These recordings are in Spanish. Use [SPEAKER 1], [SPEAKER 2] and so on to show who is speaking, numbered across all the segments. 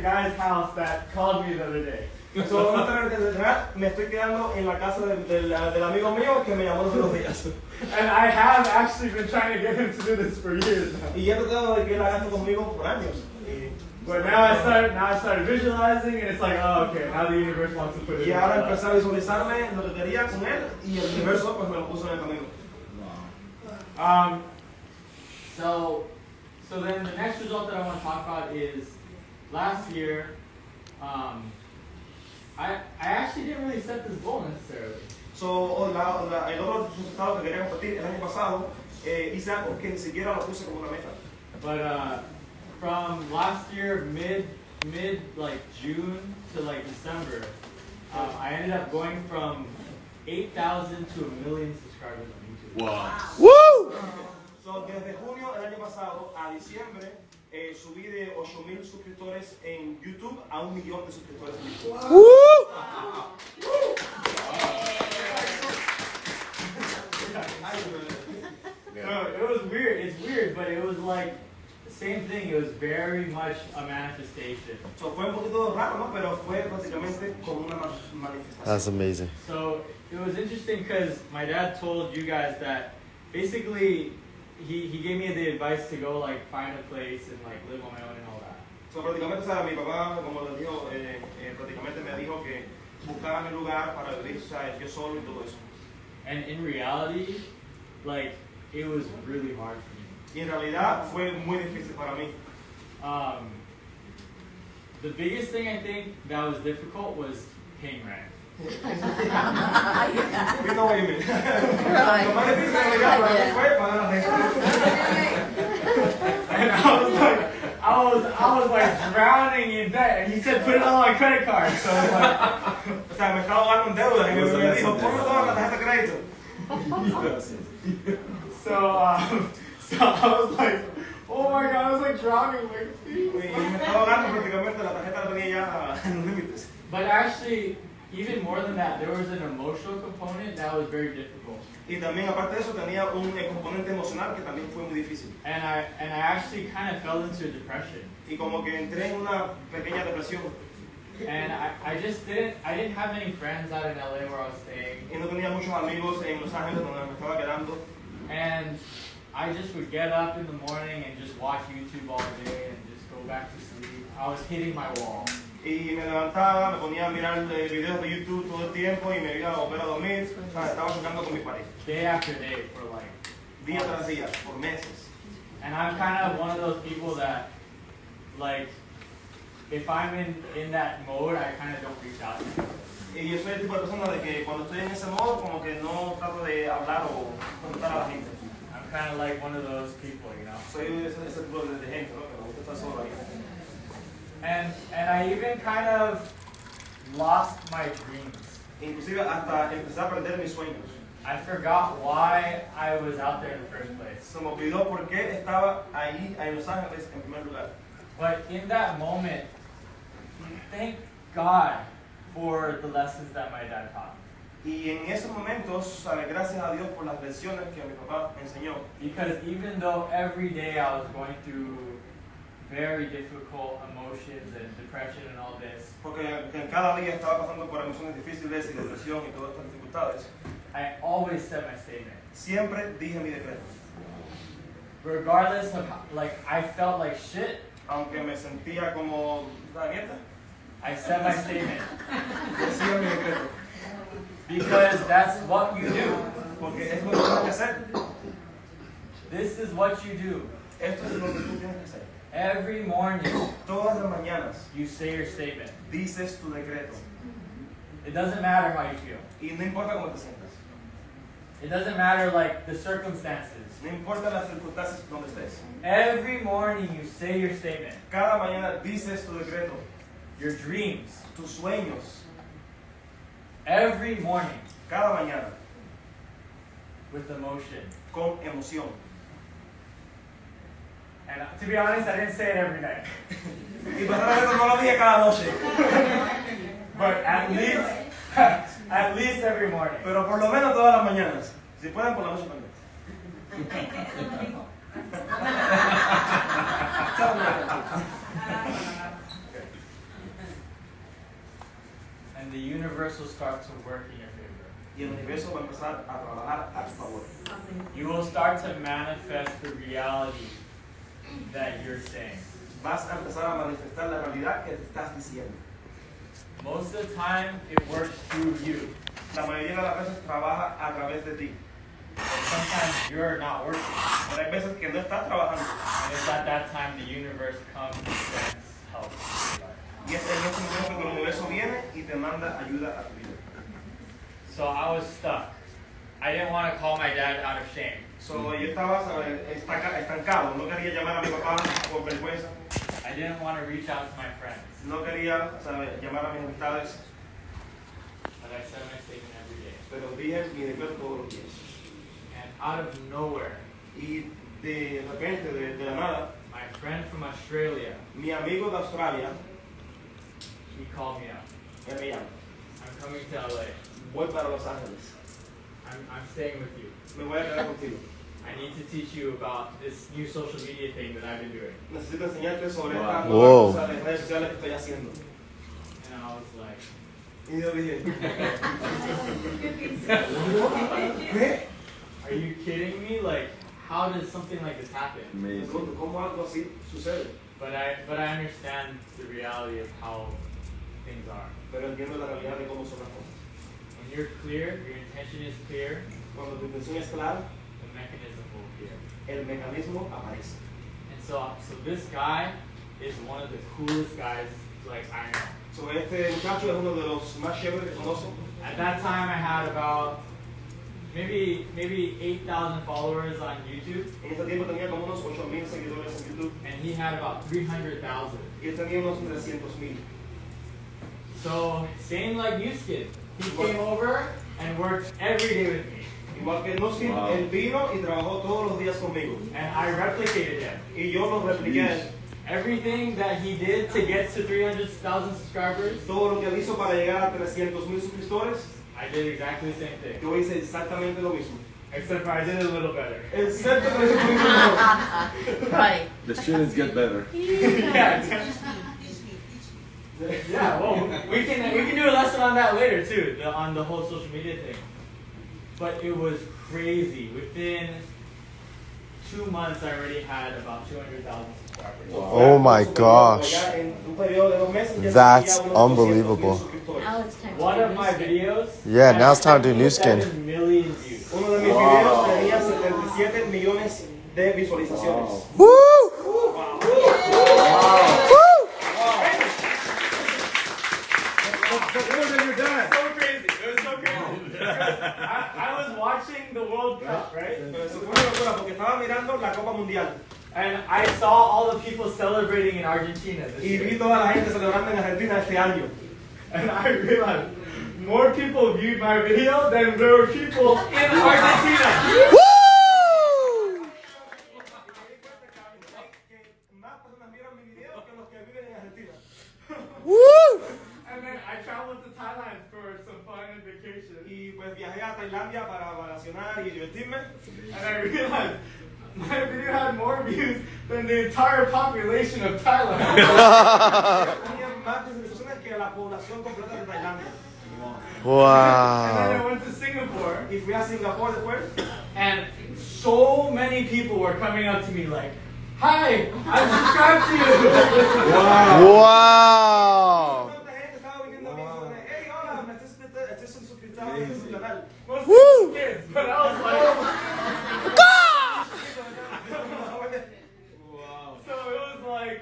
[SPEAKER 1] guy's house that called me the other day.
[SPEAKER 2] So, no tener que entrenar, me estoy quedando en la casa del amigo mío que me llamó los otros días.
[SPEAKER 1] And I have actually been trying to get him to do this for years now.
[SPEAKER 2] Y he tratado de que él haga esto conmigo por años.
[SPEAKER 1] But now I started visualizing, and it's like, oh, okay, now the universe wants to put it.
[SPEAKER 2] Y ahora empecé a visualizarme lo que quería con él y el universo pues me lo puso en el camino.
[SPEAKER 1] So then the next result that I want to talk about is last year. I actually didn't really set this goal necessarily.
[SPEAKER 2] So, el otro resultado que quería compartir el año pasado, hice algo que ni siquiera lo puse como una meta.
[SPEAKER 1] But from last year, mid like June to like December, I ended up going from 8,000 to 1 million subscribers on YouTube.
[SPEAKER 3] Wow.
[SPEAKER 2] ¡Woo! So, desde junio del año pasado a diciembre, subí de 8,000 suscriptores en YouTube a 1 millón de suscriptores en YouTube.
[SPEAKER 3] Woo!
[SPEAKER 1] It was weird. It's weird, but it was like the same thing. It was very much a manifestation.
[SPEAKER 2] So, fue un poquito raro, ¿no? Pero fue prácticamente como una manifestación.
[SPEAKER 3] That's amazing.
[SPEAKER 1] So it was interesting because my dad told you guys that basically he gave me the advice to go like find a place and like live on my own and all that.
[SPEAKER 2] So, prácticamente, o sea, mi papá, como le dijo, prácticamente me dijo que buscara mi lugar para vivir, o sea, yo solo y todo eso.
[SPEAKER 1] And in reality, like it was really hard for me.
[SPEAKER 2] Y en realidad fue muy difícil para mí.
[SPEAKER 1] The biggest thing I think that was difficult was paying rent.
[SPEAKER 2] We know what you mean. Lo más difícil en realidad para mí fue pagar la renta.
[SPEAKER 1] And I was like drowning in debt. And he said put it all on credit card. So I was like,
[SPEAKER 2] O sea, me estaba ahogando en deuda y me dijo, ponlo todo en la tarjeta de crédito.
[SPEAKER 1] so I was like, oh my god, I was like drowning, like,
[SPEAKER 2] Y me estaba ahogando prácticamente, la tarjeta la tenía ya en los límites.
[SPEAKER 1] But actually, even more than that, there was an emotional component that was very difficult.
[SPEAKER 2] Y también, aparte de eso, tenía un componente emocional que también fue muy difícil.
[SPEAKER 1] And I actually kind of fell into a depression.
[SPEAKER 2] Y como que entré en una pequeña depresión.
[SPEAKER 1] And I didn't have any friends out in LA where I was staying.
[SPEAKER 2] Y no tenía muchos amigos en Los Ángeles donde me estaba quedando.
[SPEAKER 1] And I just would get up in the morning and just watch YouTube all day and just go back to sleep. I was hitting my wall.
[SPEAKER 2] Y me levantaba, me ponía a mirar videos de YouTube todo el tiempo y me iba a volver a dormir. O sea, estaba jugando con mi pareja.
[SPEAKER 1] Day after day for like
[SPEAKER 2] día tras día, por meses.
[SPEAKER 1] And I'm kind of one of those people that, like, if I'm in that mode, I kind of don't reach out to people.
[SPEAKER 2] Y yo soy el tipo de persona de que cuando estoy en ese modo, como que no trato de hablar o contar a la gente.
[SPEAKER 1] I'm kind of like one of those people, you know.
[SPEAKER 2] Soy ese tipo de gente, ¿no? Que me gusta estar solo ahí.
[SPEAKER 1] And I even kind of lost my dreams.
[SPEAKER 2] Inclusive hasta empecé a perder mis sueños.
[SPEAKER 1] I forgot why I was out there in the first place.
[SPEAKER 2] Se me olvidó por qué estaba ahí en Los Ángeles en primer lugar.
[SPEAKER 1] But in that moment, thank God for the lessons that my dad taught.
[SPEAKER 2] Y en esos momentos, sabe, gracias a Dios por las lecciones que mi papá me enseñó.
[SPEAKER 1] Because even though every day I was going through very difficult emotions and depression and all this,
[SPEAKER 2] Porque en cada día estaba pasando por emociones difíciles y depresión y todas estas dificultades.
[SPEAKER 1] I always said my statement.
[SPEAKER 2] Siempre dije mi decreto.
[SPEAKER 1] Regardless of how, like, I felt like shit,
[SPEAKER 2] Aunque me sentía como una mierda,
[SPEAKER 1] I said my statement.
[SPEAKER 2] decía mi decreto.
[SPEAKER 1] Because that's what you do.
[SPEAKER 2] Porque es lo que tienes que hacer.
[SPEAKER 1] This is what you do.
[SPEAKER 2] Esto es lo que tú tienes que hacer.
[SPEAKER 1] Every morning,
[SPEAKER 2] Todas las mañanas
[SPEAKER 1] you say your statement.
[SPEAKER 2] dices tu decreto.
[SPEAKER 1] It doesn't matter how you feel.
[SPEAKER 2] Y no importa cómo te sientas.
[SPEAKER 1] It doesn't matter, like, the circumstances.
[SPEAKER 2] No importa las circunstancias donde estés.
[SPEAKER 1] Every morning you say your statement.
[SPEAKER 2] Cada mañana dices tu decreto.
[SPEAKER 1] Your dreams.
[SPEAKER 2] Tus sueños.
[SPEAKER 1] Every morning.
[SPEAKER 2] Cada mañana.
[SPEAKER 1] With emotion.
[SPEAKER 2] Con emoción.
[SPEAKER 1] And to be honest, I didn't say it every night.
[SPEAKER 2] Y pasar eso no lo dije cada noche.
[SPEAKER 1] But at least every morning.
[SPEAKER 2] Pero por lo menos todas las mañanas. Si pueden, por la noche también.
[SPEAKER 1] to work in your favor.
[SPEAKER 2] Y el universo va a empezar a trabajar a tu favor.
[SPEAKER 1] You will start to manifest the reality that you're saying.
[SPEAKER 2] Vas a empezar a manifestar la realidad que te estás diciendo.
[SPEAKER 1] Most of the time, it works through you.
[SPEAKER 2] La mayoría de las veces trabaja a través de ti.
[SPEAKER 1] But sometimes you're not working.
[SPEAKER 2] Pero hay veces que no estás trabajando.
[SPEAKER 1] And it's at that time the universe comes and sends help.
[SPEAKER 2] Y es en ese momento que el universo viene y te manda ayuda a tu vida.
[SPEAKER 1] So I was stuck. I didn't want to call my dad out of shame.
[SPEAKER 2] So, yo estaba estancado, no quería llamar a mi papá por vergüenza,
[SPEAKER 1] I didn't want to reach out to my friends.
[SPEAKER 2] no quería llamar a mis amistades,
[SPEAKER 1] But I said my statement every day.
[SPEAKER 2] pero dije mi decreto todos los días.
[SPEAKER 1] And out of nowhere,
[SPEAKER 2] Y de repente, de la nada,
[SPEAKER 1] my friend from Australia,
[SPEAKER 2] mi amigo de Australia
[SPEAKER 1] he called me up.
[SPEAKER 2] él me llama.
[SPEAKER 1] I'm coming to LA.
[SPEAKER 2] Voy para Los Ángeles,
[SPEAKER 1] I'm staying with you.
[SPEAKER 2] me voy a quedar contigo.
[SPEAKER 1] I need to teach you about this new social media thing that I've been doing.
[SPEAKER 2] Necesito enseñarte sobre esta
[SPEAKER 3] Wow.
[SPEAKER 2] nueva cosa de redes sociales que estoy haciendo.
[SPEAKER 1] And I was like,
[SPEAKER 2] Y yo dije, ¿qué?
[SPEAKER 1] are you kidding me? Like, how does something like this happen?
[SPEAKER 2] Me pregunto, ¿cómo algo así sucede?
[SPEAKER 1] But I understand the reality of how things are.
[SPEAKER 2] Pero entiendo la realidad de cómo son las cosas.
[SPEAKER 1] When you're clear, your intention is clear,
[SPEAKER 2] Cuando tu intención es clara,
[SPEAKER 1] the mechanism will appear.
[SPEAKER 2] el mecanismo aparece.
[SPEAKER 1] And so this guy is one of the coolest guys like I know.
[SPEAKER 2] So, este muchacho es uno de los más chéveres que conozco.
[SPEAKER 1] At that time, I had about maybe 8,000 followers on YouTube,
[SPEAKER 2] En ese tiempo tenía como unos 8,000 seguidores en YouTube
[SPEAKER 1] and he had about 300,000.
[SPEAKER 2] y él tenía unos 300,000.
[SPEAKER 1] So same like New Skin, he came over and worked every day with me,
[SPEAKER 2] Igual que Nuskin, él vino y trabajó todos los días conmigo.
[SPEAKER 1] and I replicated him.
[SPEAKER 2] Y yo lo repliqué.
[SPEAKER 1] Everything that he did to get to 300,000 subscribers,
[SPEAKER 2] Todo lo que él hizo para llegar a 300,000 suscriptores,
[SPEAKER 1] I did exactly the same thing.
[SPEAKER 2] yo hice exactamente lo mismo.
[SPEAKER 1] Except for I did it a little better.
[SPEAKER 2] Excepto que lo hice un poquito mejor.
[SPEAKER 4] Right.
[SPEAKER 3] The students get better.
[SPEAKER 1] Yeah. Yeah, well, we can do a lesson on that later too, on the whole social media thing. But it was crazy. Within 2 months, I already had about 200,000 subscribers.
[SPEAKER 3] Oh my gosh.
[SPEAKER 2] Ya en un periodo de 2 meses ya
[SPEAKER 3] That's
[SPEAKER 2] tenía unos 200,000
[SPEAKER 3] unbelievable.
[SPEAKER 2] suscriptores.
[SPEAKER 4] Now it's time to
[SPEAKER 1] One
[SPEAKER 4] do
[SPEAKER 1] of my
[SPEAKER 4] this.
[SPEAKER 1] videos.
[SPEAKER 3] Yeah,
[SPEAKER 1] had
[SPEAKER 3] now it's time to do new skin.
[SPEAKER 1] 77 million views.
[SPEAKER 2] Uno de mis videos tenía 77 millones de visualizaciones.
[SPEAKER 3] Woo!
[SPEAKER 1] So crazy. It was so crazy. I was watching the World Cup, right?
[SPEAKER 2] Pero eso fue una locura porque estaba mirando la Copa Mundial
[SPEAKER 1] And I saw all the people celebrating in Argentina this
[SPEAKER 2] y
[SPEAKER 1] year.
[SPEAKER 2] vi toda la gente celebrando en Argentina este año.
[SPEAKER 1] And I realized more people viewed my video than there were people in Argentina.
[SPEAKER 3] Woo!
[SPEAKER 2] Que más personas miran mi video que los que viven en Argentina.
[SPEAKER 3] Woo!
[SPEAKER 1] And then I traveled to Thailand for some fun and vacation.
[SPEAKER 2] Y pues viajé a Tailandia para vacacionar y divertirme.
[SPEAKER 1] And I realized my video had more views than the entire population of Thailand.
[SPEAKER 2] Tenía más visualizaciones que la población completa de Tailandia.
[SPEAKER 1] And then I
[SPEAKER 3] Wow.
[SPEAKER 1] went to Singapore,
[SPEAKER 2] Y fui a Singapur después.
[SPEAKER 1] and so many people were coming up to me like, "Hi, I subscribed to you."
[SPEAKER 3] Wow.
[SPEAKER 2] Tanta gente estaba viniendo a mí y diciendo, hey, hola, me estoy suscrito a su canal.
[SPEAKER 1] Most
[SPEAKER 3] Woo!
[SPEAKER 1] kids, but I was like, so it was like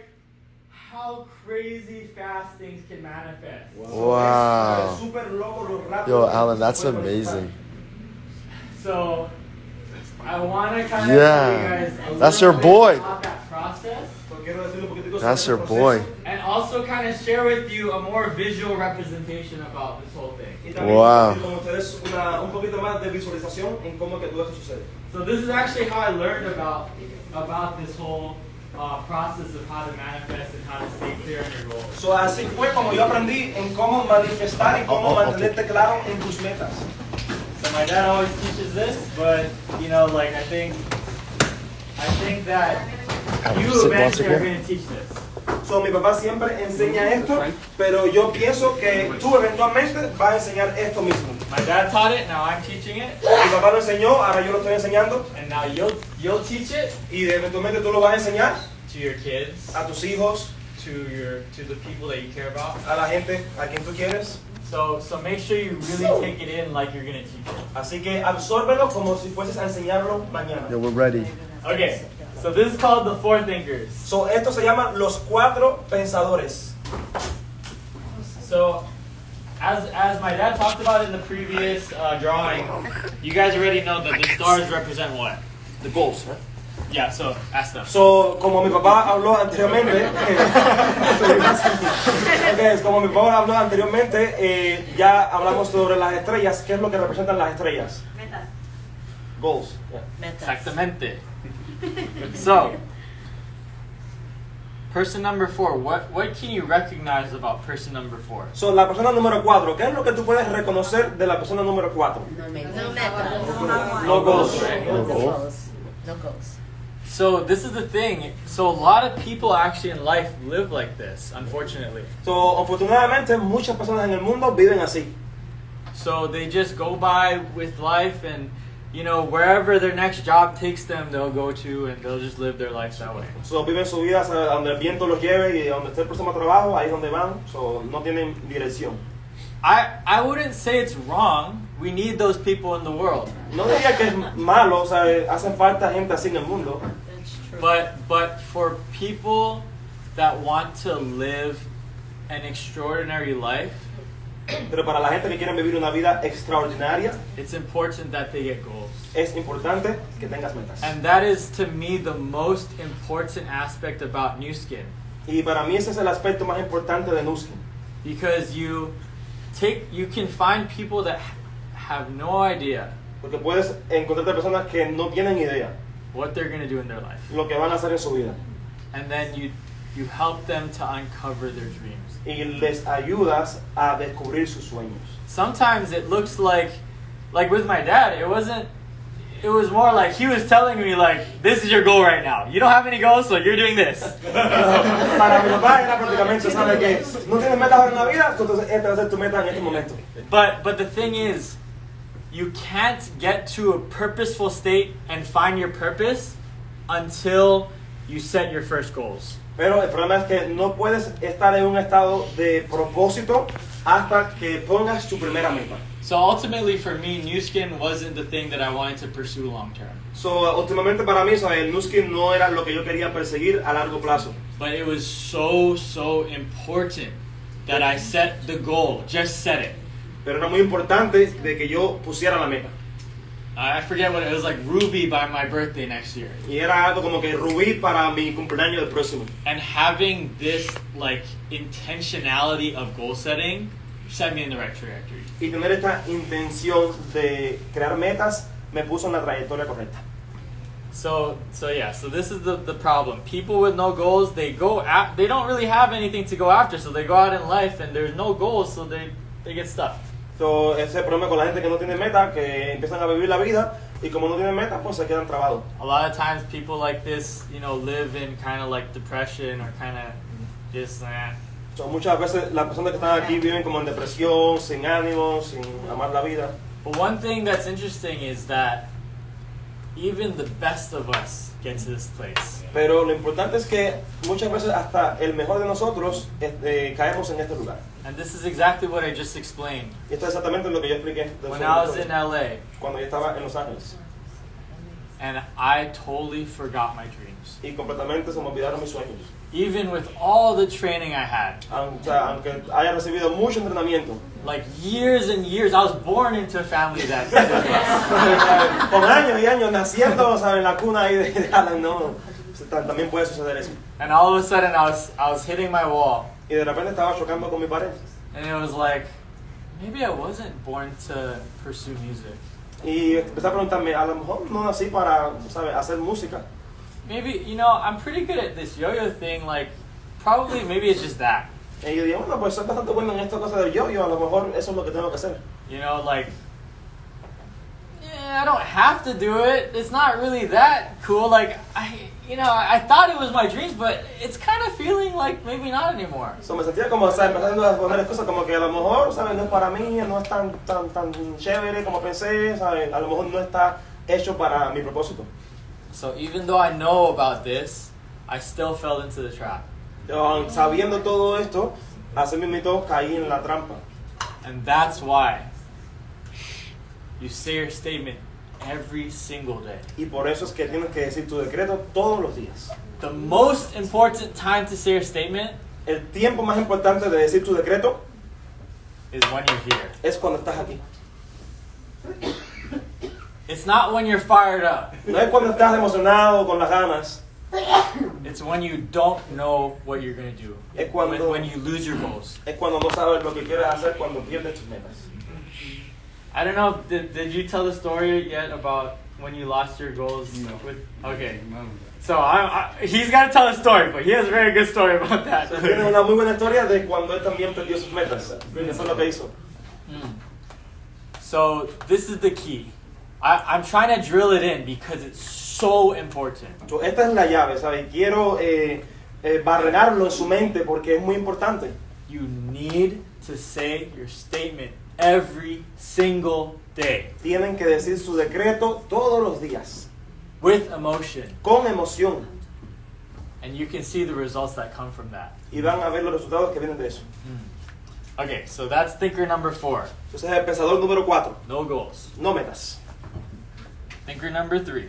[SPEAKER 1] how crazy fast things can manifest.
[SPEAKER 3] Wow.
[SPEAKER 2] Súper loco lo rápido.
[SPEAKER 3] Yo, Alan,
[SPEAKER 2] que
[SPEAKER 3] that's
[SPEAKER 2] se puede manifestar.
[SPEAKER 3] amazing.
[SPEAKER 1] So I want to kind of
[SPEAKER 3] Yeah.
[SPEAKER 1] tell you guys a
[SPEAKER 3] That's
[SPEAKER 1] little
[SPEAKER 3] your
[SPEAKER 1] bit
[SPEAKER 3] boy.
[SPEAKER 1] about that process,
[SPEAKER 2] So, quiero decirle un poquitico sobre
[SPEAKER 3] That's
[SPEAKER 2] este
[SPEAKER 3] your
[SPEAKER 2] proceso.
[SPEAKER 3] boy.
[SPEAKER 1] and also kind of share with you a more visual representation about this whole thing.
[SPEAKER 2] Y también
[SPEAKER 3] Wow.
[SPEAKER 2] compartir con ustedes un poquito más de visualización en cómo que todo esto sucede.
[SPEAKER 1] So this is actually how I learned about this whole process of how to manifest and how to stay clear on your goals.
[SPEAKER 2] So, así fue como yo aprendí en cómo manifestar y cómo mantenerte claro en tus metas.
[SPEAKER 1] So my dad always teaches this, but you know, like I think that
[SPEAKER 3] Have
[SPEAKER 1] you
[SPEAKER 3] you sit once
[SPEAKER 1] eventually are
[SPEAKER 3] again?
[SPEAKER 1] going to teach this.
[SPEAKER 2] So, mi papá siempre enseña esto, pero yo pienso que tú eventualmente vas a enseñar esto mismo.
[SPEAKER 1] My dad taught it, now I'm teaching it.
[SPEAKER 2] Mi papá lo enseñó, ahora yo lo estoy enseñando.
[SPEAKER 1] And now you'll teach it
[SPEAKER 2] Y eventualmente tú lo vas a enseñar
[SPEAKER 1] to your kids,
[SPEAKER 2] a tus hijos,
[SPEAKER 1] to the people that you care about.
[SPEAKER 2] a la gente a quien tú quieres.
[SPEAKER 1] So make sure you really take it in like you're gonna teach it.
[SPEAKER 2] Así que absórbelo como si fueses a enseñarlo mañana.
[SPEAKER 3] Yeah, we're ready.
[SPEAKER 1] Okay, so this is called the four thinkers.
[SPEAKER 2] So, esto se llama los 4 pensadores.
[SPEAKER 1] So, as my dad talked about in the previous drawing, you guys already know that the stars represent what?
[SPEAKER 2] The goals.
[SPEAKER 1] Yeah, so ask them.
[SPEAKER 2] So, como mi papá habló anteriormente, ya hablamos sobre las estrellas. ¿Qué es lo que representan las estrellas?
[SPEAKER 4] Metas.
[SPEAKER 2] Goals.
[SPEAKER 4] Metas.
[SPEAKER 1] Exactamente. So, person number 4, what can you recognize about person number 4?
[SPEAKER 2] So, la persona número 4, ¿qué es lo que tú puedes reconocer de la persona número 4?
[SPEAKER 4] No metas.
[SPEAKER 2] No goals.
[SPEAKER 1] Right?
[SPEAKER 3] No goals.
[SPEAKER 4] No goals.
[SPEAKER 1] So this is the thing. So a lot of people actually in life live like this, unfortunately.
[SPEAKER 2] So, afortunadamente, muchas personas en el mundo viven así.
[SPEAKER 1] So they just go by with life and, you know, wherever their next job takes them, they'll go to and they'll just live their life that way.
[SPEAKER 2] So, viven su vida a donde el viento los lleve y donde esté el próximo trabajo, ahí es donde van. So, no tienen dirección.
[SPEAKER 1] I wouldn't say it's wrong. We need those people in the world.
[SPEAKER 2] No diría que es malo, o sea, hacen falta gente así en el mundo.
[SPEAKER 4] That's true.
[SPEAKER 1] But for people that want to live an extraordinary life,
[SPEAKER 2] Pero para la gente que quiere vivir una vida extraordinaria,
[SPEAKER 1] it's important that they get goals.
[SPEAKER 2] es importante que tengas metas.
[SPEAKER 1] And that is to me the most important aspect about New Skin.
[SPEAKER 2] Y para mí ese es el aspecto más importante de Nuskin.
[SPEAKER 1] Because you can find people that have no idea
[SPEAKER 2] Porque puedes encontrarte personas que no tienen idea
[SPEAKER 1] what they're going to do in their life.
[SPEAKER 2] lo que van a hacer en su vida.
[SPEAKER 1] And then you help them to uncover their dreams.
[SPEAKER 2] Y les ayudas a descubrir sus sueños.
[SPEAKER 1] Sometimes it looks like with my dad, it was more like he was telling me like, this is your goal right now. You don't have any goals, so you're doing this.
[SPEAKER 2] Para mi papá era prácticamente, sabe que no tienes metas ahora en la vida, entonces esta va a ser tu meta en este momento.
[SPEAKER 1] But the thing is, you can't get to a purposeful state and find your purpose until you set your first goals.
[SPEAKER 2] Pero el problema es que no puedes estar en un estado de propósito hasta que pongas tu primera meta.
[SPEAKER 1] So ultimately for me, New Skin wasn't the thing that I wanted to pursue long term.
[SPEAKER 2] So, últimamente para mí, el Nuskin no era lo que yo quería perseguir a largo plazo.
[SPEAKER 1] But it was so important that I set the goal, just set it.
[SPEAKER 2] Pero era muy importante de que yo pusiera la meta.
[SPEAKER 1] I forget what it was, like Ruby by my birthday next year.
[SPEAKER 2] Y era algo como que rubí para mi cumpleaños del próximo.
[SPEAKER 1] And having this like intentionality of goal setting set me in the right trajectory.
[SPEAKER 2] Y tener esta intención de crear metas me puso en la trayectoria correcta.
[SPEAKER 1] So this is the problem. People with no goals, they don't really have anything to go after, so they go out in life and there's no goals, so they get stuck.
[SPEAKER 2] So, ese es el problema con la gente que no tiene meta, que empiezan a vivir la vida y como no tienen meta, pues se quedan trabados.
[SPEAKER 1] A lot of times people like this, you know, live in kind of like depression or kind of just
[SPEAKER 2] So, muchas veces las personas que están aquí viven como en depresión, sin ánimo, sin amar la vida.
[SPEAKER 1] But one thing that's interesting is that even the best of us get to this place.
[SPEAKER 2] Pero lo importante es que muchas veces hasta el mejor de nosotros caemos en este lugar.
[SPEAKER 1] And this is exactly what I just explained.
[SPEAKER 2] Y esto es exactamente lo que yo expliqué
[SPEAKER 1] When I was in LA,
[SPEAKER 2] cuando yo estaba en Los Ángeles.
[SPEAKER 1] and I totally forgot my dreams.
[SPEAKER 2] Y completamente se me olvidaron mis sueños.
[SPEAKER 1] Even with all the training I had.
[SPEAKER 2] Aunque haya recibido mucho entrenamiento.
[SPEAKER 1] Like years and years, I was born into a family that did this.
[SPEAKER 2] Con años y años naciendo, ¿sabes? En la cuna ahí de Alan, no. También puede suceder eso.
[SPEAKER 1] And all of a sudden I was hitting my wall.
[SPEAKER 2] Y de repente estaba chocando con mi pared.
[SPEAKER 1] And it was like, maybe I wasn't born to pursue music.
[SPEAKER 2] Y empecé a preguntarme, a lo mejor no nací para, ¿sabes? Hacer música.
[SPEAKER 1] Maybe, you know, I'm pretty good at this yo-yo thing, like, probably, maybe it's just that.
[SPEAKER 2] Y yo dije, bueno, pues soy bastante bueno en esta cosa del yo-yo, a lo mejor eso es lo que tengo que hacer.
[SPEAKER 1] You know, like,
[SPEAKER 5] I don't have to do it. It's not really that cool. Like, I thought it was my dreams, but it's kind of feeling like maybe not anymore.
[SPEAKER 2] So me sentía como, ¿sabes? Empezando a poner excusas como que a lo mejor, ¿sabes? No es para mí, no es tan chévere como pensé, ¿sabes? A lo mejor no está hecho para mi propósito.
[SPEAKER 5] So even though I know about this, I still fell into the trap.
[SPEAKER 2] Sabiendo todo esto, así mismo caí en la trampa.
[SPEAKER 5] And that's why you say your statement every single day.
[SPEAKER 2] Y por eso es que tienes que decir tu decreto todos los días.
[SPEAKER 5] The most important time to say your statement
[SPEAKER 2] El tiempo más importante de decir tu decreto
[SPEAKER 5] is when you're here.
[SPEAKER 2] es cuando estás aquí.
[SPEAKER 5] It's not when you're fired up.
[SPEAKER 2] No es cuando estás emocionado con las ganas.
[SPEAKER 5] It's when you don't know what you're going to do.
[SPEAKER 2] Es cuando,
[SPEAKER 5] When you lose your goals.
[SPEAKER 2] es cuando no sabes lo que quieres hacer, cuando pierdes tus metas.
[SPEAKER 5] I don't know, did you tell the story yet about when you lost your goals?
[SPEAKER 1] No.
[SPEAKER 5] Okay. So he's got to tell a story, but he has a very good story about that.
[SPEAKER 2] Tiene una muy buena historia de cuando él también perdió sus metas. Eso es lo que hizo.
[SPEAKER 5] So this is the key. I'm trying to drill it in because it's so important.
[SPEAKER 2] So, esta es la llave, ¿sabes? Quiero barrenarlo en su mente porque es muy importante.
[SPEAKER 5] You need to say your statement every single day
[SPEAKER 2] Tienen que decir su decreto todos los días,
[SPEAKER 5] with emotion.
[SPEAKER 2] con emoción.
[SPEAKER 5] And you can see the results that come from that.
[SPEAKER 2] Y van a ver los resultados que vienen de eso.
[SPEAKER 5] Okay, so that's thinker number 4.
[SPEAKER 2] Entonces, el pensador número 4,
[SPEAKER 5] No goals.
[SPEAKER 2] no metas.
[SPEAKER 5] Thinker number 3.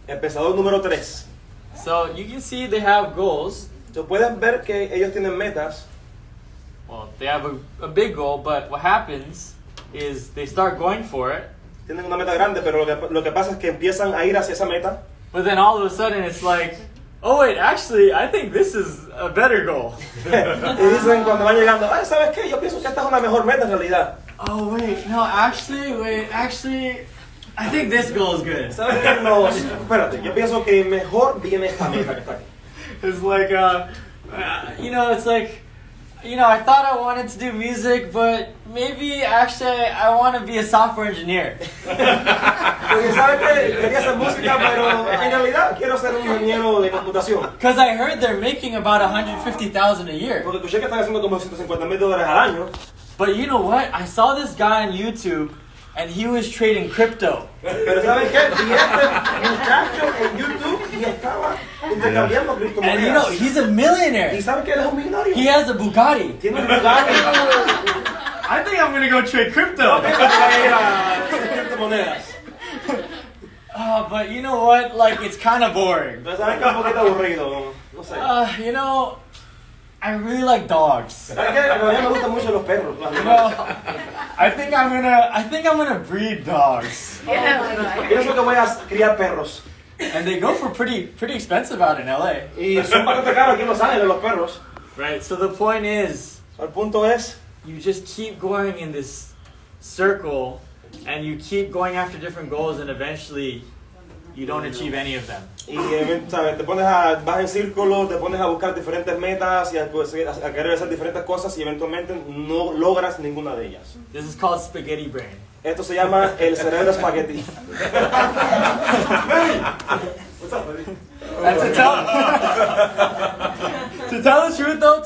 [SPEAKER 2] El pensador número 3.
[SPEAKER 5] So you can see they have goals.
[SPEAKER 2] So, pueden ver que ellos tienen metas.
[SPEAKER 5] Well, they have a big goal, but what happens is they start going for it,
[SPEAKER 2] Tienen una meta grande, pero lo que pasa es que empiezan a ir hacia esa meta.
[SPEAKER 5] but then all of a sudden it's like, oh wait, actually, I think this is a better goal.
[SPEAKER 2] Y dicen cuando van llegando, ay, ¿sabes qué? Yo pienso que esta es una mejor meta en realidad.
[SPEAKER 5] Oh wait, no, actually, I think this goal is good.
[SPEAKER 2] ¿Sabes qué? No, espérate, yo pienso que mejor viene esta meta que está aquí.
[SPEAKER 5] It's like, it's like, I thought I wanted to do music, but maybe actually I want to be a software engineer.
[SPEAKER 2] Porque sabes que quería hacer música, pero en realidad quiero ser un ingeniero de computación.
[SPEAKER 5] Because I heard they're making about $150,000 a year.
[SPEAKER 2] Porque escuché que están haciendo como $150,000 al año.
[SPEAKER 5] But you know what? I saw this guy on YouTube, and he was trading crypto.
[SPEAKER 2] Pero ¿saben qué? Vi este muchacho en YouTube y estaba intercambiando criptomonedas.
[SPEAKER 5] And you know, he's a millionaire.
[SPEAKER 2] ¿Y saben que él es un millonario?
[SPEAKER 5] He has a Bugatti.
[SPEAKER 2] Tiene un Bugatti.
[SPEAKER 5] I think I'm gonna go trade crypto.
[SPEAKER 2] Criptomonedas.
[SPEAKER 5] But you know what? Like, it's kind of boring.
[SPEAKER 2] Pero ¿saben que es un poquito aburrido? No sé.
[SPEAKER 5] I really like dogs.
[SPEAKER 2] ¿Saben qué? A mí me gustan mucho los perros.
[SPEAKER 5] I think I'm gonna breed dogs.
[SPEAKER 2] Pienso que voy a criar perros.
[SPEAKER 5] And they go for pretty expensive out in LA.
[SPEAKER 2] Y son bastante caros aquí en Los Ángeles los perros.
[SPEAKER 5] Right. So the point is,
[SPEAKER 2] El punto es,
[SPEAKER 5] you just keep going in this circle, and you keep going after different goals, and eventually, you don't achieve any of them.
[SPEAKER 2] y ¿sabes? Vas en círculos, te pones a buscar diferentes metas y a querer hacer diferentes cosas y eventualmente no logras ninguna de ellas.
[SPEAKER 5] This is called spaghetti brain.
[SPEAKER 2] Esto se llama el cerebro espagueti.
[SPEAKER 5] And to tell the truth, though,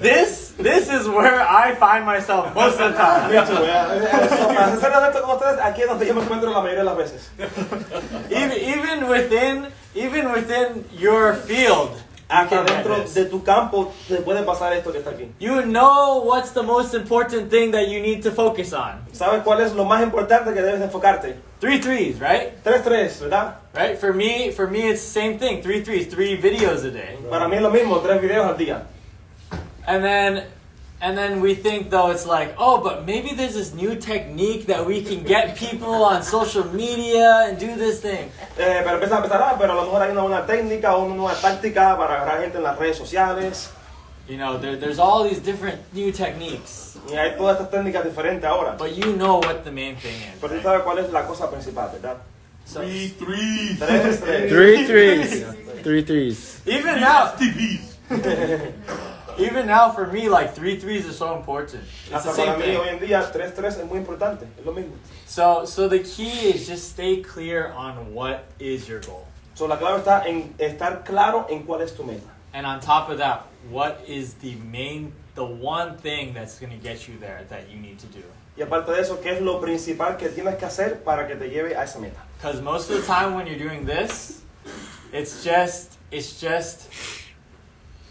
[SPEAKER 5] this is where I find myself most of the time.
[SPEAKER 2] Para ser honesto con ustedes, aquí es donde yo me encuentro la mayoría de las veces.
[SPEAKER 5] Even within your field,
[SPEAKER 2] Hasta dentro de tu campo te puede pasar esto que está aquí.
[SPEAKER 5] you know what's the most important thing that you need to focus on.
[SPEAKER 2] ¿Sabes cuál es lo más importante que debes enfocarte?
[SPEAKER 5] 3 threes, right?
[SPEAKER 2] 3-3, ¿verdad?
[SPEAKER 5] Right? For me, it's the same thing. 3 threes, 3 videos a day.
[SPEAKER 2] Para mí es lo mismo, 3 videos al día.
[SPEAKER 5] And then we think, though, it's like, oh, but maybe there's this new technique that we can get people on social media and do this thing.
[SPEAKER 2] Pero empieza a pensar, pero a lo mejor hay una nueva técnica o una nueva táctica para agarrar gente en las redes sociales.
[SPEAKER 5] You know, there's all these different new techniques.
[SPEAKER 2] Y hay todas estas técnicas diferentes ahora.
[SPEAKER 5] But you know what the main thing is.
[SPEAKER 2] Pero tú sabes cuál es la cosa principal, ¿verdad?
[SPEAKER 5] So,
[SPEAKER 2] 3-3.
[SPEAKER 3] 3 threes. 3 threes.
[SPEAKER 5] even now, Even now for me, like 3 threes are so important. It's the
[SPEAKER 2] Hasta
[SPEAKER 5] same
[SPEAKER 2] para mí hoy
[SPEAKER 5] thing.
[SPEAKER 2] en día 3-3 es muy importante, es lo mismo.
[SPEAKER 5] So the key is just stay clear on what is your goal.
[SPEAKER 2] So, la clave está en estar claro en cuál es tu meta.
[SPEAKER 5] And on top of that, what is the one thing that's going to get you there that you need to do?
[SPEAKER 2] Y aparte de eso, ¿qué es lo principal que tienes que hacer para que te lleve a esa meta?
[SPEAKER 5] Because most of the time when you're doing this, it's just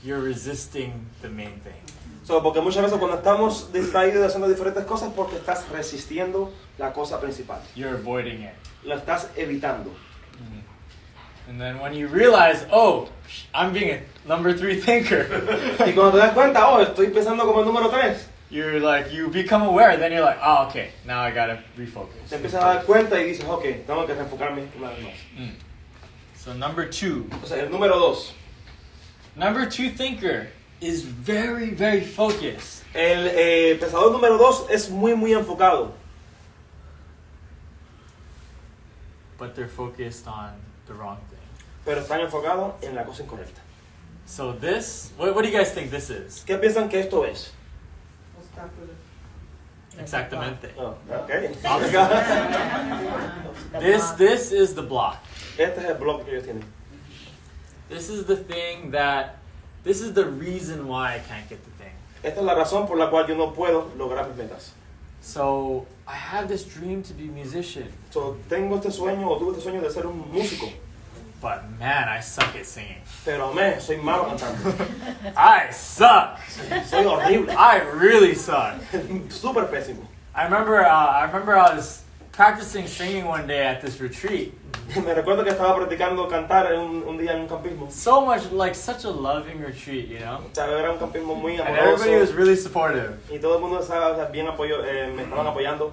[SPEAKER 5] you're resisting the main thing.
[SPEAKER 2] So, porque muchas veces cuando estamos distraídos haciendo diferentes cosas, porque estás resistiendo la cosa principal.
[SPEAKER 5] You're avoiding it.
[SPEAKER 2] La estás evitando.
[SPEAKER 5] And then when you realize, oh, I'm being a number 3 thinker,
[SPEAKER 2] Y cuando te das cuenta, oh, estoy pensando como el número 3,
[SPEAKER 5] you become aware, then you're like, oh, okay, now I gotta
[SPEAKER 2] te
[SPEAKER 5] refocus.
[SPEAKER 2] empiezas a dar cuenta y dices, ok, tengo que reenfocarme una vez más.
[SPEAKER 5] So number 2.
[SPEAKER 2] O sea, el número 2.
[SPEAKER 5] Number 2 thinker is very, very focused.
[SPEAKER 2] El pensador número 2 es muy, muy enfocado.
[SPEAKER 5] But they're focused on the wrong thing.
[SPEAKER 2] Pero están enfocados en la cosa incorrecta.
[SPEAKER 5] So this, what do you guys think this is?
[SPEAKER 2] ¿Qué piensan que esto es?
[SPEAKER 5] Exactamente.
[SPEAKER 2] Oh, ok.
[SPEAKER 5] This is the block.
[SPEAKER 2] Este es el bloque que ellos tienen.
[SPEAKER 5] This is the reason why I can't get the thing.
[SPEAKER 2] Esta es la razón por la cual yo no puedo lograr mis metas.
[SPEAKER 5] So I have this dream to be a musician,
[SPEAKER 2] So, tengo este sueño o tuve este sueño de ser un músico.
[SPEAKER 5] but man, I suck at singing.
[SPEAKER 2] Pero soy malo cantando.
[SPEAKER 5] I suck.
[SPEAKER 2] Soy horrible.
[SPEAKER 5] I really suck.
[SPEAKER 2] Súper pésimo.
[SPEAKER 5] I remember I was practicing singing one day at this retreat.
[SPEAKER 2] Me recuerdo que estaba practicando cantar un día en un campismo.
[SPEAKER 5] So much, like such a loving retreat, you know?
[SPEAKER 2] O sea, era un campismo muy
[SPEAKER 5] And everybody was
[SPEAKER 2] amoroso.
[SPEAKER 5] really supportive.
[SPEAKER 2] Y todo el mundo estaba bien me estaban apoyando.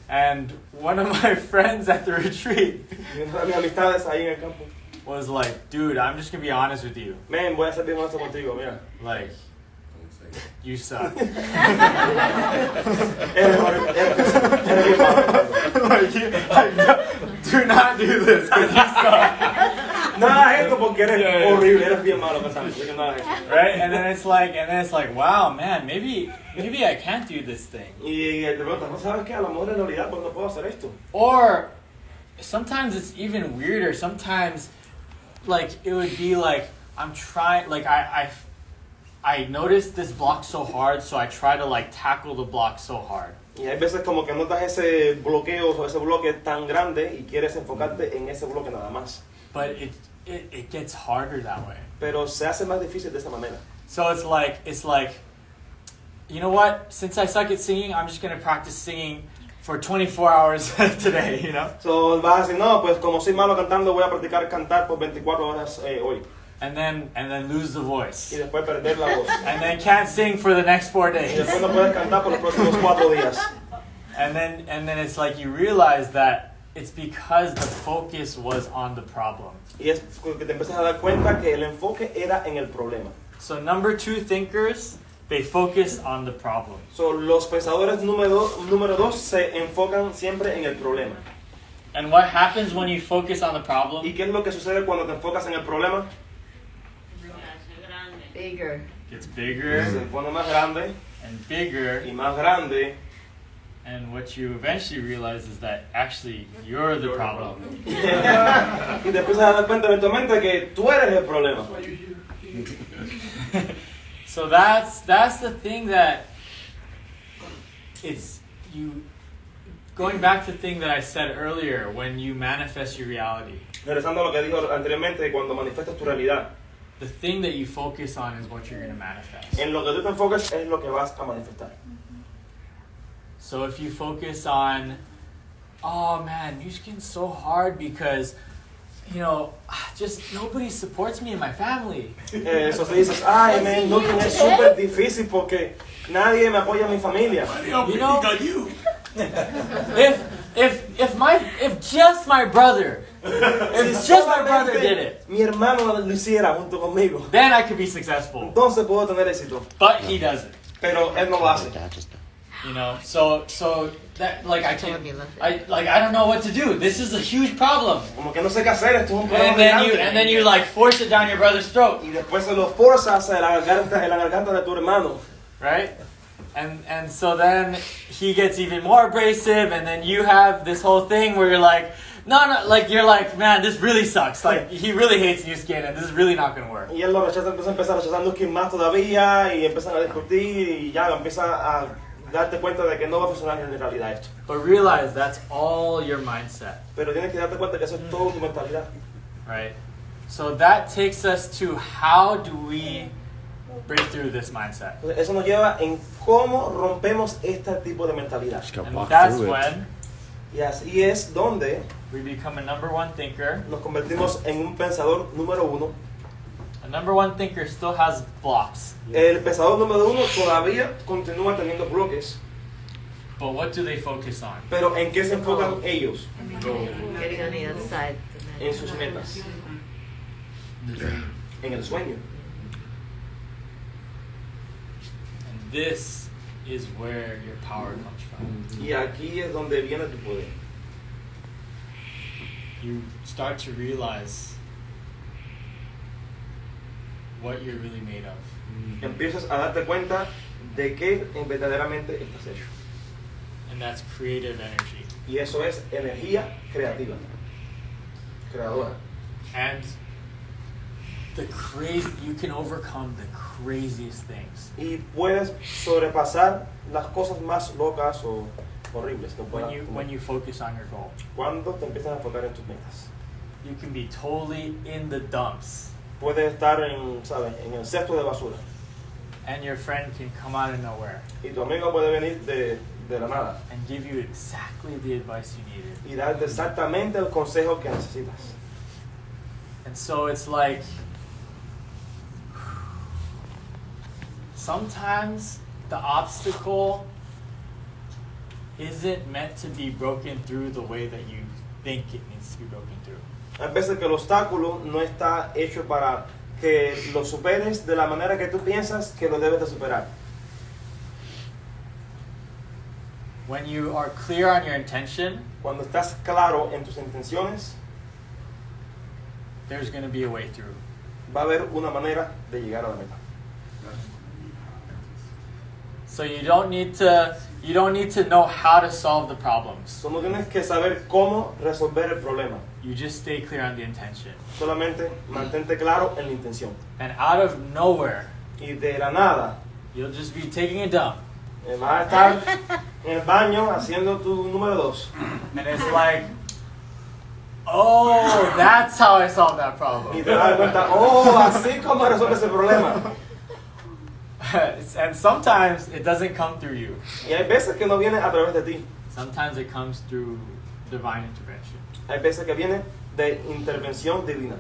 [SPEAKER 5] And one of my friends at the retreat
[SPEAKER 2] Y una de mis amistades ahí en el campo.
[SPEAKER 5] was like, dude, I'm just gonna be honest with you.
[SPEAKER 2] Men, voy a ser bien honesto contigo, mira.
[SPEAKER 5] Like, you suck.
[SPEAKER 2] Eres bien malo.
[SPEAKER 5] Do not do this, 'cause you suck.
[SPEAKER 2] Nada de esto porque eres
[SPEAKER 5] Yeah.
[SPEAKER 2] horrible, eres bien malo cantando. Así que nada de esto.
[SPEAKER 5] Right? And then it's like, wow, man, maybe I can't do this thing.
[SPEAKER 2] Y te preguntas, ¿no sabes qué? A lo mejor en realidad pues no puedo hacer esto.
[SPEAKER 5] Or sometimes it's even weirder. Sometimes, like, it would be like, I'm trying, like, I noticed this block so hard, so I try to, like, tackle the block so hard.
[SPEAKER 2] Y hay veces como que notas ese bloqueo o ese bloque tan grande y quieres enfocarte en ese bloque nada más.
[SPEAKER 5] But it gets harder that way.
[SPEAKER 2] Pero se hace más difícil de esa manera.
[SPEAKER 5] So it's like, you know what? Since I suck at singing, I'm just gonna practice singing for 24 hours today, you know?
[SPEAKER 2] So vas a decir, no, pues como soy malo cantando, voy a practicar cantar por 24 horas hoy.
[SPEAKER 5] And then lose the
[SPEAKER 2] Y
[SPEAKER 5] voice.
[SPEAKER 2] después perder la voz.
[SPEAKER 5] And then can't sing for the next 4
[SPEAKER 2] Y
[SPEAKER 5] days.
[SPEAKER 2] después no puedes cantar por los próximos 4 días.
[SPEAKER 5] And then it's like you realize that it's because the focus was on the problem.
[SPEAKER 2] Y es que te empiezas a dar cuenta que el enfoque era en el problema.
[SPEAKER 5] So number 2 thinkers, they focus on the problem.
[SPEAKER 2] So, los pensadores número 2 se enfocan siempre en el problema.
[SPEAKER 5] And what happens when you focus on the
[SPEAKER 2] ¿Y
[SPEAKER 5] problem?
[SPEAKER 2] qué es lo que sucede cuando te enfocas en el problema?
[SPEAKER 4] Bigger.
[SPEAKER 5] Gets bigger
[SPEAKER 2] Se pone más grande
[SPEAKER 5] and bigger,
[SPEAKER 2] y más grande.
[SPEAKER 5] and what you eventually realize is that actually you're the problem.
[SPEAKER 2] Y te empiezas a dar cuenta eventualmente que tú eres el problema.
[SPEAKER 5] So that's the thing that it's you going back to the thing that I said earlier when you manifest your reality.
[SPEAKER 2] Regresando a lo que dijo anteriormente, cuando manifiestas tu realidad,
[SPEAKER 5] The thing that you focus on is what you're going to manifest.
[SPEAKER 2] en lo que tú te enfocas es lo que vas a manifestar.
[SPEAKER 5] So if you focus on, oh man, music's so hard because, you know, just nobody supports me in my family.
[SPEAKER 2] Eso te dices, ay, man, no, es súper difícil porque nadie me apoya en mi familia.
[SPEAKER 5] You know, if just my brother did it,
[SPEAKER 2] Mi hermano lo hiciera junto conmigo,
[SPEAKER 5] then I could be successful.
[SPEAKER 2] entonces puedo tener éxito.
[SPEAKER 5] But he doesn't.
[SPEAKER 2] Pero él no lo hace.
[SPEAKER 5] You know, so that like I don't know what to do. This is a huge problem.
[SPEAKER 2] Como que no sé qué hacer, esto es un problema
[SPEAKER 5] And then you like force it down your brother's throat.
[SPEAKER 2] Y después se lo forzas en la garganta de tu hermano.
[SPEAKER 5] Right? And so then he gets even more abrasive, and then you have this whole thing where you're like, like you're like, man, this really sucks. Like he really hates new skin, and this is really not gonna work.
[SPEAKER 2] Y él lo rechaza, empieza a rechazar new skin más todavía, y empiezan a discutir, y ya empieza a darte cuenta de que no va a funcionar en realidad esto.
[SPEAKER 5] But realize that's all your mindset.
[SPEAKER 2] Pero tienes que darte cuenta que eso es todo tu mentalidad.
[SPEAKER 5] Right? So that takes us to how do we break through this mindset?
[SPEAKER 2] Entonces, eso nos lleva en cómo rompemos este tipo de mentalidad.
[SPEAKER 3] Just gotta
[SPEAKER 5] And
[SPEAKER 3] walk
[SPEAKER 5] that's
[SPEAKER 3] through it.
[SPEAKER 5] when
[SPEAKER 2] Y así es donde
[SPEAKER 5] we become a number one thinker.
[SPEAKER 2] nos convertimos en un pensador número uno.
[SPEAKER 5] A number one thinker still has blocks.
[SPEAKER 2] El pensador número uno todavía continúa teniendo bloques,
[SPEAKER 5] But what do they focus on?
[SPEAKER 2] pero ¿en qué se enfocan ellos?
[SPEAKER 4] Getting on the other side.
[SPEAKER 2] En sus metas, en el sueño.
[SPEAKER 5] And this is where your power comes from.
[SPEAKER 2] Y aquí es donde viene tu poder.
[SPEAKER 5] You start to realize what you're really made of.
[SPEAKER 2] Empiezas a darte cuenta de qué verdaderamente estás hecho.
[SPEAKER 5] And that's creative energy.
[SPEAKER 2] Y eso es energía creativa, creadora.
[SPEAKER 5] And you can overcome the craziest things.
[SPEAKER 2] Y puedes sobrepasar las cosas más locas o horribles que puedas
[SPEAKER 5] When you focus on your goal.
[SPEAKER 2] cuando te empiezas a enfocar en tus metas.
[SPEAKER 5] You can be totally in the dumps.
[SPEAKER 2] Puedes estar en el cesto de basura.
[SPEAKER 5] And your friend can come out of nowhere
[SPEAKER 2] Y tu amigo puede venir de la nada
[SPEAKER 5] and give you exactly the advice you needed.
[SPEAKER 2] y darte exactamente el consejo que necesitas.
[SPEAKER 5] And so it's like, sometimes the obstacle isn't meant to be broken through the way that you think it needs to be broken through.
[SPEAKER 2] Hay veces que el obstáculo no está hecho para que lo superes de la manera que tú piensas que lo debes de superar.
[SPEAKER 5] When you are clear on your intention,
[SPEAKER 2] Cuando estás claro en tus intenciones,
[SPEAKER 5] there's going to be a way through.
[SPEAKER 2] va a haber una manera de llegar a la meta.
[SPEAKER 5] So you don't need to know how to solve the problems.
[SPEAKER 2] So, no tienes que saber cómo resolver el problema.
[SPEAKER 5] You just stay clear on the intention.
[SPEAKER 2] Solamente mantente claro en la intención.
[SPEAKER 5] And out of nowhere,
[SPEAKER 2] Y de la nada,
[SPEAKER 5] you'll just be taking a dump.
[SPEAKER 2] vas a estar en el baño haciendo tu número 2.
[SPEAKER 5] And it's like, oh, that's how I solved that
[SPEAKER 2] Y
[SPEAKER 5] problem.
[SPEAKER 2] te das cuenta, oh, así como resuelves el problema.
[SPEAKER 5] And sometimes it doesn't come through you.
[SPEAKER 2] Y hay veces que no viene a través de ti.
[SPEAKER 5] Sometimes it comes through divine intervention.
[SPEAKER 2] Hay veces que viene de intervención divina.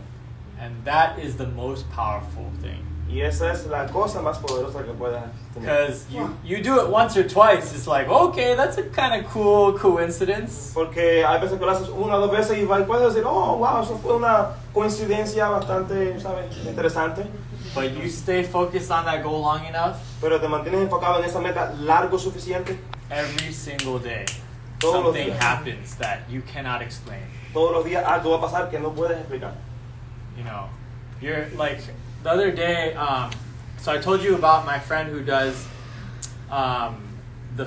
[SPEAKER 5] And that is the most powerful thing.
[SPEAKER 2] Y esa es la cosa más poderosa que puedas tener.
[SPEAKER 5] Because you do it once or twice, it's like, okay, that's a kind of cool coincidence.
[SPEAKER 2] Porque hay veces que lo haces una o dos veces y puedes decir, oh, wow, eso fue una coincidencia bastante, ¿sabes?, interesante.
[SPEAKER 5] But you stay focused on that goal long enough,
[SPEAKER 2] Pero te mantienes enfocado en esa meta largo suficiente.
[SPEAKER 5] every single day,
[SPEAKER 2] Todos los
[SPEAKER 5] something
[SPEAKER 2] días.
[SPEAKER 5] happens that you cannot explain.
[SPEAKER 2] Todos los días algo va a pasar que no puedes explicar.
[SPEAKER 5] You know, you're like, the other day, so I told you about my friend who does the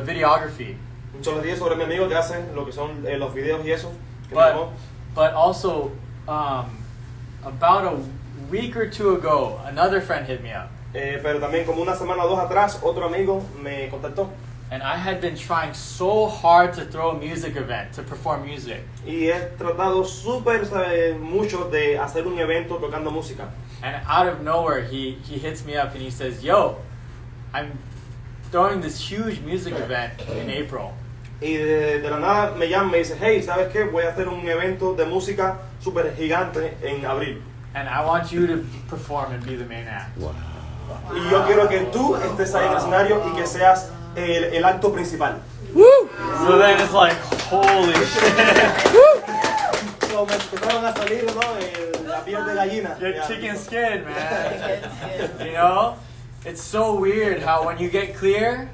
[SPEAKER 5] videography.
[SPEAKER 2] Muchos les dije sobre mi amigo que hace lo que son los videos y eso. Que me llamó.
[SPEAKER 5] But also, about a week or two ago, another friend hit me up.
[SPEAKER 2] Pero también como una semana o dos atrás, otro amigo me contactó.
[SPEAKER 5] And I had been trying so hard to throw a music event, to perform music.
[SPEAKER 2] Y he tratado súper mucho de hacer un evento tocando música.
[SPEAKER 5] And out of nowhere, he hits me up and he says, yo, I'm throwing this huge music event in April.
[SPEAKER 2] Y de la nada me llama y me dice, hey, ¿sabes qué? Voy a hacer un evento de música súper gigante en abril.
[SPEAKER 5] And I want you to perform and be the main act.
[SPEAKER 2] Y yo quiero que tú estés ahí en el escenario y que seas el acto principal.
[SPEAKER 5] So then it's like, holy shit.
[SPEAKER 2] So me empezaron a salir, ¿no?, la piel de gallina.
[SPEAKER 5] Get chicken skin, man. You know? It's so weird how when you get clear,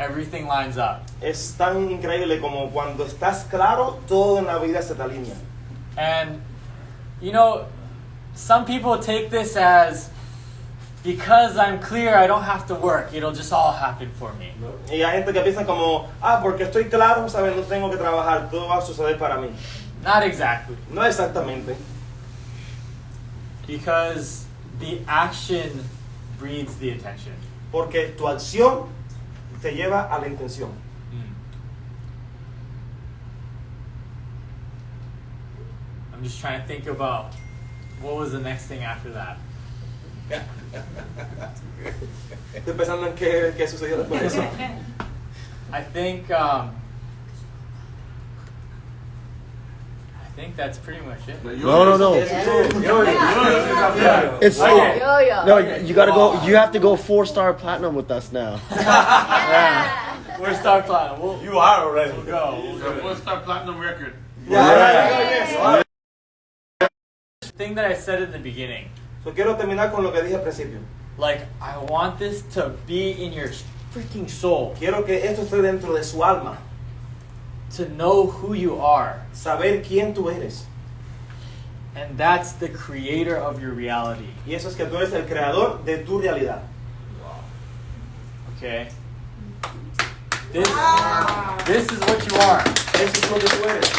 [SPEAKER 5] everything lines up.
[SPEAKER 2] Es tan increíble como cuando estás claro, todo en la vida se te alinea.
[SPEAKER 5] And, you know, some people take this as, because I'm clear, I don't have to work. It'll just all happen for me.
[SPEAKER 2] Y hay gente que piensa como, porque estoy claro, ¿sabes? No tengo que trabajar, todo va a suceder para mí.
[SPEAKER 5] Not exactly.
[SPEAKER 2] No exactamente.
[SPEAKER 5] Because the action breeds the attention.
[SPEAKER 2] Porque tu acción te lleva a la intención.
[SPEAKER 5] I'm just trying to think about what was the next thing after that.
[SPEAKER 2] Estoy pensando en qué sucedió después de eso.
[SPEAKER 5] I think that's pretty much it.
[SPEAKER 3] No. It's
[SPEAKER 5] Okay.
[SPEAKER 4] Yo-yo.
[SPEAKER 3] no. You gotta go. You have to go 4-star platinum with us now.
[SPEAKER 5] We're Star Platinum.
[SPEAKER 6] You are already.
[SPEAKER 5] We'll go.
[SPEAKER 6] It's a 4-star platinum record.
[SPEAKER 2] Yeah.
[SPEAKER 5] Thing that I said in the beginning.
[SPEAKER 2] So, quiero terminar con lo que dije al principio.
[SPEAKER 5] Like, I want this to be in your freaking soul.
[SPEAKER 2] Quiero que esto esté dentro de su alma.
[SPEAKER 5] To know who you are.
[SPEAKER 2] Saber quién tú eres.
[SPEAKER 5] And that's the creator of your reality.
[SPEAKER 2] Y eso es que tú eres el creador de tu realidad.
[SPEAKER 5] Okay? This is what you are.
[SPEAKER 2] Eso es lo que tú eres.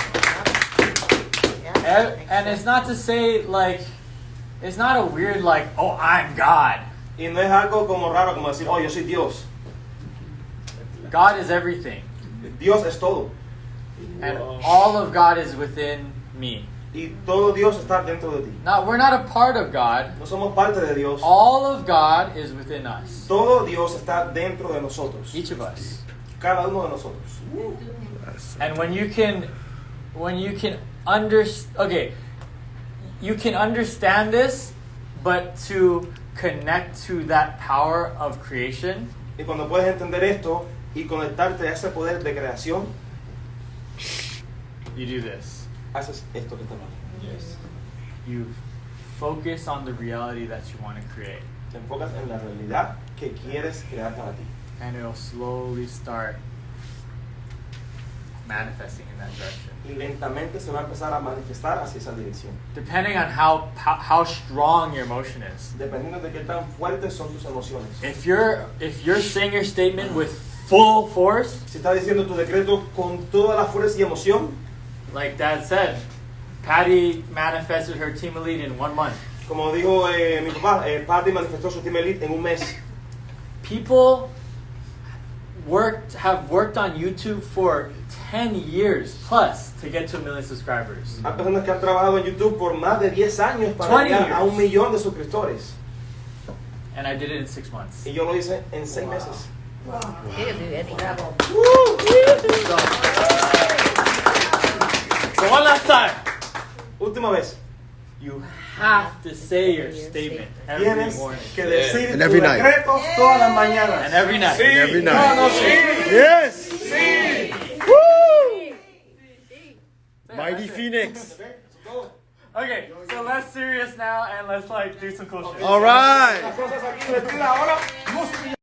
[SPEAKER 5] And it's not to say, like, it's not a weird, like, oh, I'm God.
[SPEAKER 2] Y no es algo como raro, como decir, yo soy Dios.
[SPEAKER 5] God is everything.
[SPEAKER 2] Dios es todo.
[SPEAKER 5] And all of God is within me.
[SPEAKER 2] Y todo Dios está dentro de ti.
[SPEAKER 5] Now, we're not a part of God.
[SPEAKER 2] No somos parte de Dios.
[SPEAKER 5] All of God is within us.
[SPEAKER 2] Todo Dios está dentro de nosotros.
[SPEAKER 5] Each of us.
[SPEAKER 2] Cada uno de nosotros.
[SPEAKER 5] And when you can you can understand this, but to connect to that power of creation,
[SPEAKER 2] Y cuando puedes entender esto y conectarte a ese poder de creación,
[SPEAKER 5] you do this.
[SPEAKER 2] haces esto que está mal.
[SPEAKER 5] You focus on the reality that you want to create.
[SPEAKER 2] Te enfocas en la realidad que quieres crear para ti.
[SPEAKER 5] And it'll slowly start manifesting in that direction.
[SPEAKER 2] Y lentamente se va a empezar a manifestar hacia esa dirección.
[SPEAKER 5] Depending on how strong your emotion is.
[SPEAKER 2] Dependiendo de qué tan fuertes son tus emociones.
[SPEAKER 5] If you're saying your statement with full force,
[SPEAKER 2] Si estás diciendo tu decreto con toda la fuerza y emoción,
[SPEAKER 5] like Dad said, Patty manifested her team elite in 1 month.
[SPEAKER 2] como dijo mi papá, Patty manifestó su team elite en un mes.
[SPEAKER 5] People have worked on YouTube for 10 years plus to get to 1 million subscribers.
[SPEAKER 2] Hay personas que han trabajado en YouTube por más de 10 años para
[SPEAKER 5] 20
[SPEAKER 2] llegar a
[SPEAKER 5] years.
[SPEAKER 2] 1 millón de suscriptores.
[SPEAKER 5] And I did it in 6 months.
[SPEAKER 2] Y yo lo hice en 6 meses.
[SPEAKER 4] You can do anything.
[SPEAKER 5] So one last time.
[SPEAKER 2] Última vez.
[SPEAKER 5] You have to say your statement every
[SPEAKER 2] Tienes
[SPEAKER 5] morning.
[SPEAKER 2] que decir
[SPEAKER 3] And every
[SPEAKER 2] tus
[SPEAKER 3] night.
[SPEAKER 2] decretos todas las mañanas.
[SPEAKER 5] And every night.
[SPEAKER 3] And every
[SPEAKER 2] No,
[SPEAKER 3] night.
[SPEAKER 2] no, sí.
[SPEAKER 3] Yes.
[SPEAKER 2] Sí.
[SPEAKER 3] Woo! Mighty Phoenix.
[SPEAKER 5] Okay, so less serious now and let's like do some cool shit.
[SPEAKER 3] All right.
[SPEAKER 2] Las cosas aquí, ahora, música.